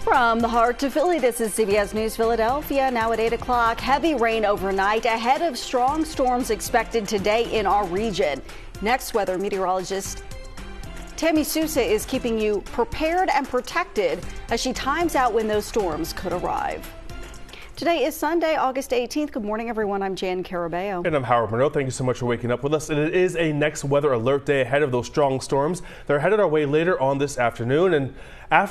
From the heart to Philly, this is CBS News Philadelphia. Now at 8 o'clock, heavy rain overnight ahead of strong storms expected today in our region. Next, weather meteorologist Tammy Sousa is keeping you prepared and protected as she times out when those storms could arrive. Today is Sunday, August 18th. Good morning, everyone. I'm Jan Carabeo. And I'm Howard Monroe. Thank you so much for waking up with us. And it is a next weather alert day ahead of those strong storms. They're headed our way later on this afternoon. And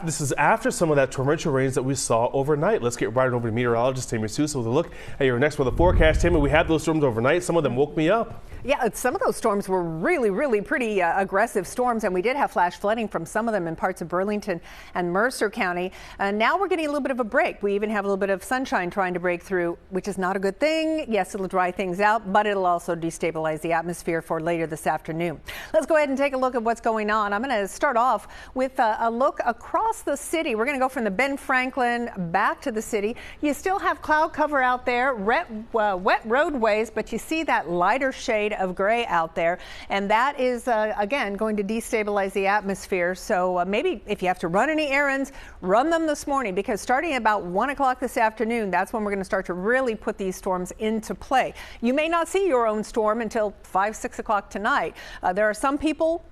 this is after some of that torrential rains that we saw overnight. Let's get right over to meteorologist Tammy Sousa with a look at your next weather forecast. Tammy, we had those storms overnight. Some of them woke me up. Yeah, some of those storms were really pretty aggressive storms, and we did have flash flooding from some of them in parts of Burlington and Mercer County. Now we're getting a little bit of a break. We even have a little bit of sunshine trying to break through, which is not a good thing. Yes, it'll dry things out, but it'll also destabilize the atmosphere for later this afternoon. Let's go ahead and take a look at what's going on. I'm going to start off with a look across the city. We're going to go from the Ben Franklin back to the city. You still have cloud cover out there, wet roadways, but you see that lighter shade of gray out there, and that is again going to destabilize the atmosphere. So maybe if you have to run any errands, run them this morning, because starting about 1 o'clock this afternoon, that's when we're going to start to really put these storms into play. You may not see your own storm until 5-6 o'clock tonight. There are some people,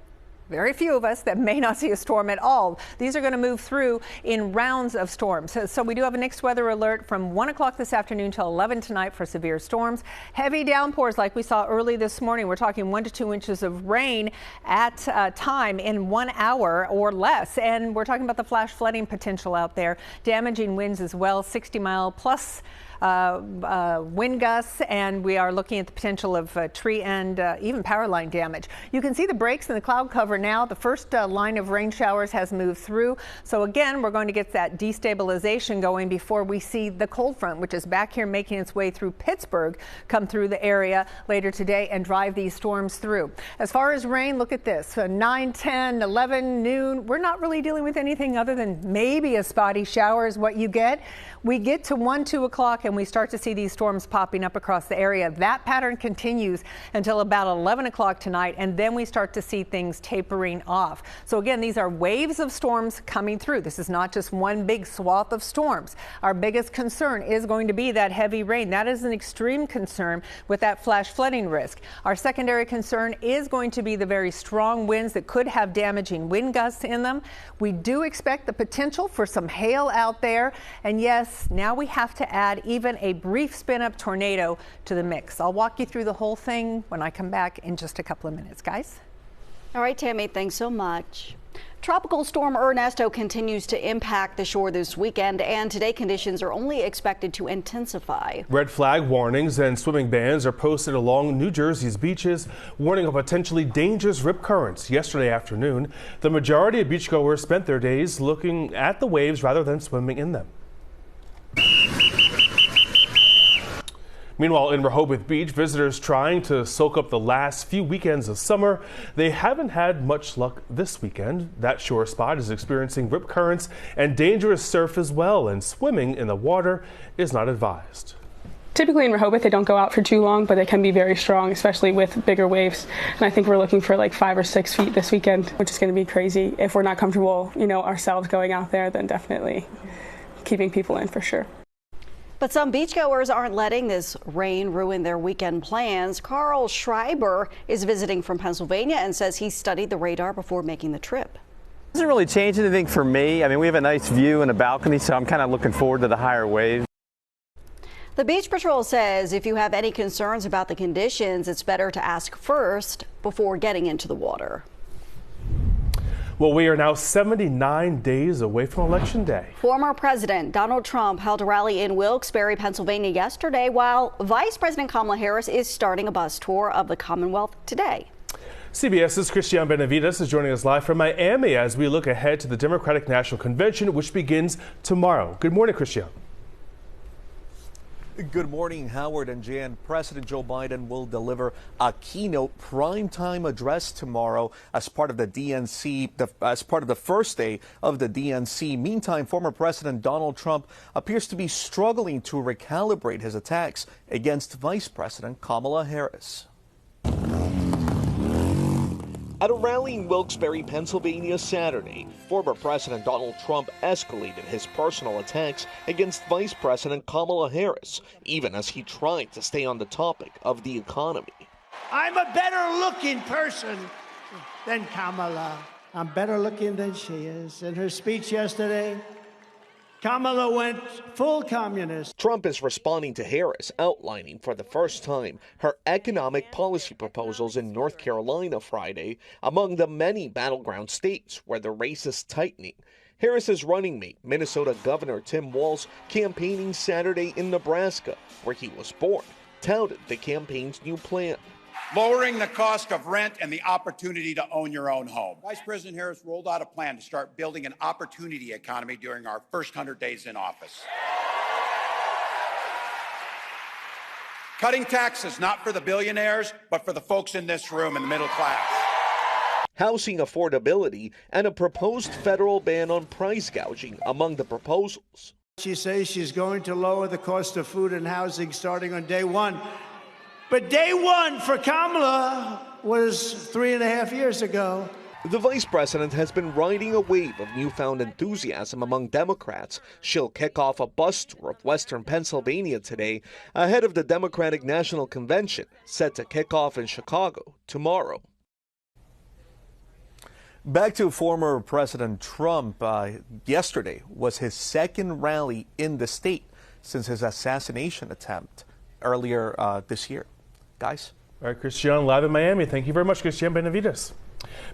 very few of us, that may not see a storm at all. These are going to move through in rounds of storms. So we do have a next weather alert from 1 o'clock this afternoon till 11 tonight for severe storms. Heavy downpours like we saw early this morning. We're talking 1 to 2 inches of rain at a time in 1 hour or less. And we're talking about the flash flooding potential out there. Damaging winds as well, 60-mile plus wind gusts, and we are looking at the potential of tree and even power line damage. You can see the breaks in the cloud cover now. The first line of rain showers has moved through. So again, we're going to get that destabilization going before we see the cold front, which is back here making its way through Pittsburgh, come through the area later today and drive these storms through. As far as rain, look at this. 9, 10, 11, noon. We're not really dealing with anything other than maybe a spotty shower is what you get. We get to 1, 2 o'clock and we start to see these storms popping up across the area. That pattern continues until about 11 o'clock tonight, and then we start to see things tapering off. So again, these are waves of storms coming through. This is not just one big swath of storms. Our biggest concern is going to be that heavy rain. That is an extreme concern with that flash flooding risk. Our secondary concern is going to be the very strong winds that could have damaging wind gusts in them. We do expect the potential for some hail out there, and yes, now we have to add even a brief spin-up tornado to the mix. I'll walk you through the whole thing when I come back in just a couple of minutes, guys. All right, Tammy, thanks so much. Tropical storm Ernesto continues to impact the shore this weekend, and today conditions are only expected to intensify. Red flag warnings and swimming bans are posted along New Jersey's beaches, warning of potentially dangerous rip currents. Yesterday afternoon, the majority of beachgoers spent their days looking at the waves rather than swimming in them. Meanwhile, in Rehoboth Beach, visitors trying to soak up the last few weekends of summer, they haven't had much luck this weekend. That shore spot is experiencing rip currents and dangerous surf as well, and swimming in the water is not advised. Typically in Rehoboth, they don't go out for too long, but they can be very strong, especially with bigger waves. And I think we're looking for like 5 or 6 feet this weekend, which is going to be crazy. If we're not comfortable, ourselves going out there, then definitely keeping people in for sure. But some beachgoers aren't letting this rain ruin their weekend plans. Carl Schreiber is visiting from Pennsylvania and says he studied the radar before making the trip. Doesn't really change anything for me. I mean, we have a nice view and a balcony, so I'm kind of looking forward to the higher waves. The Beach Patrol says if you have any concerns about the conditions, it's better to ask first before getting into the water. Well, we are now 79 days away from Election Day. Former President Donald Trump held a rally in Wilkes-Barre, Pennsylvania yesterday, while Vice President Kamala Harris is starting a bus tour of the Commonwealth today. CBS's Christian Benavides is joining us live from Miami as we look ahead to the Democratic National Convention, which begins tomorrow. Good morning, Christian. Good morning, Howard and Jan. President Joe Biden will deliver a keynote primetime address tomorrow as part of the DNC, as part of the first day of the DNC. Meantime, former President Donald Trump appears to be struggling to recalibrate his attacks against Vice President Kamala Harris. At a rally in Wilkes-Barre, Pennsylvania Saturday, former President Donald Trump escalated his personal attacks against Vice President Kamala Harris, even as he tried to stay on the topic of the economy. I'm a better looking person than Kamala. I'm better looking than she is. In her speech yesterday, Kamala went full communist. Trump is responding to Harris, outlining for the first time her economic policy proposals in North Carolina Friday, among the many battleground states where the race is tightening. Harris's running mate, Minnesota Governor Tim Walz, campaigning Saturday in Nebraska, where he was born, touted the campaign's new plan. Lowering the cost of rent and the opportunity to own your own home. Vice President Harris rolled out a plan to start building an opportunity economy during our first 100 days in office. Cutting taxes, not for the billionaires, but for the folks in this room in the middle class. Housing affordability and a proposed federal ban on price gouging among the proposals. She says she's going to lower the cost of food and housing starting on day one. But day one for Kamala was 3.5 years ago. The vice president has been riding a wave of newfound enthusiasm among Democrats. She'll kick off a bus tour of western Pennsylvania today ahead of the Democratic National Convention, set to kick off in Chicago tomorrow. Back to former President Trump. Yesterday was his second rally in the state since his assassination attempt earlier this year. Guys? All right, Christian, live in Miami. Thank you very much, Christian Benavides.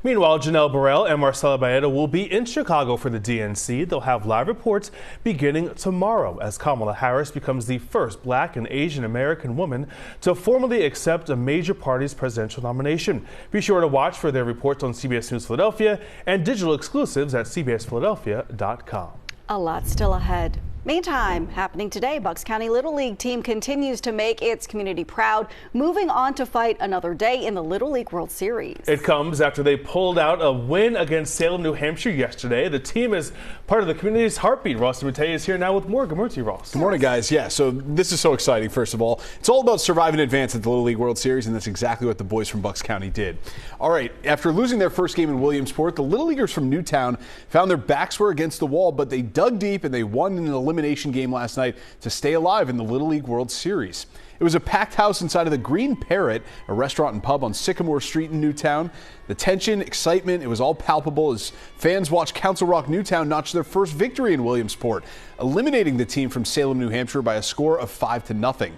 Meanwhile, Janelle Burrell and Marcela Baeta will be in Chicago for the DNC. They'll have live reports beginning tomorrow as Kamala Harris becomes the first Black and Asian American woman to formally accept a major party's presidential nomination. Be sure to watch for their reports on CBS News Philadelphia and digital exclusives at cbsphiladelphia.com. A lot still ahead. Meantime, happening today, Bucks County Little League team continues to make its community proud, moving on to fight another day in the Little League World Series. It comes after they pulled out a win against Salem, New Hampshire yesterday. The team is part of the community's heartbeat. Ross DeMattei is here now with more. Good morning to you, Ross. Good morning, guys. Yeah, so this is so exciting, first of all. It's all about surviving advance at the Little League World Series, and that's exactly what the boys from Bucks County did. All right, after losing their first game in Williamsport, the Little Leaguers from Newtown found their backs were against the wall, but they dug deep and they won in an elimination game last night to stay alive in the Little League World Series. It was a packed house inside of the Green Parrot, a restaurant and pub on Sycamore Street in Newtown. The tension, excitement, it was all palpable as fans watched Council Rock Newtown notch their first victory in Williamsport, eliminating the team from Salem, New Hampshire by a score of 5-0.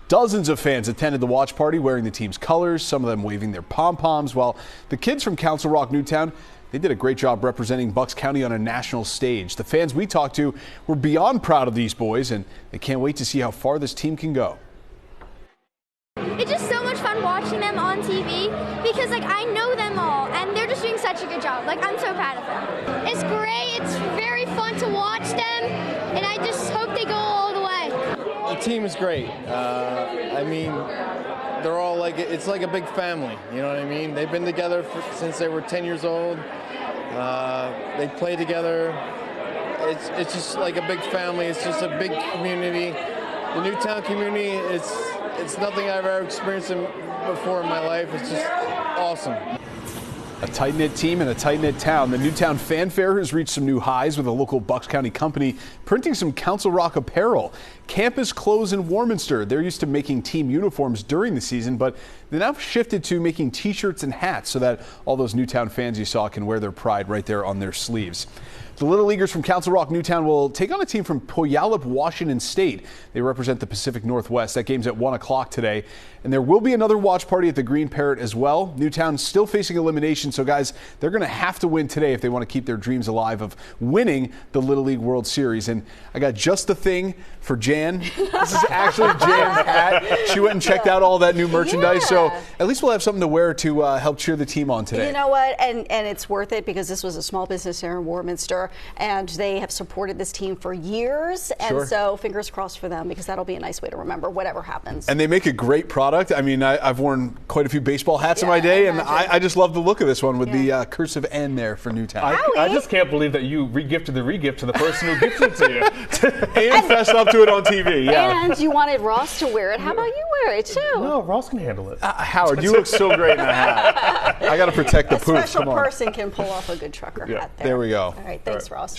Dozens of fans attended the watch party wearing the team's colors, some of them waving their pom-poms, while the kids from Council Rock Newtown, they did a great job representing Bucks County on a national stage. The fans we talked to were beyond proud of these boys, and they can't wait to see how far this team can go. It's just so much fun watching them on TV because, I know them all, and they're just doing such a good job. I'm so proud of them. It's great. It's very fun to watch them, and I just hope they go all the way. The team is great. They're all it's like a big family, you know what I mean? They've been together since they were 10 years old. They play together. It's just like a big family. It's just a big community. The Newtown community, it's nothing I've ever experienced before in my life. It's just awesome. A tight-knit team and a tight-knit town. The Newtown Fanfare has reached some new highs with a local Bucks County company printing some Council Rock apparel. Campus Clothes in Warminster. They're used to making team uniforms during the season, but they now shifted to making T-shirts and hats so that all those Newtown fans you saw can wear their pride right there on their sleeves. The Little Leaguers from Council Rock Newtown will take on a team from Puyallup, Washington State. They represent the Pacific Northwest. That game's at 1 o'clock today. And there will be another watch party at the Green Parrot as well. Newtown still facing elimination, so guys, they're going to have to win today if they want to keep their dreams alive of winning the Little League World Series. And I got just the thing for Jan. This is actually Jan's hat. She went and checked out all that new merchandise, so at least we'll have something to wear to help cheer the team on today. You know what? And it's worth it because this was a small business here in Warminster, and they have supported this team for years. And so fingers crossed for them because that'll be a nice way to remember whatever happens. And they make a great product. I mean, I've worn quite a few baseball hats in my day, and I just love the look of this one with the cursive N there for Newtown. I just can't believe that you re-gifted the regift to the person who gifted it to you. And fessed up to it on TV. Yeah. And you wanted Ross to wear it. How about you wear it too. No, Ross can handle it. Howard, you look so great in that hat. I got to protect the A poof. special Come on. person can pull off a good trucker hat there. There we go. All right, thanks, Ross.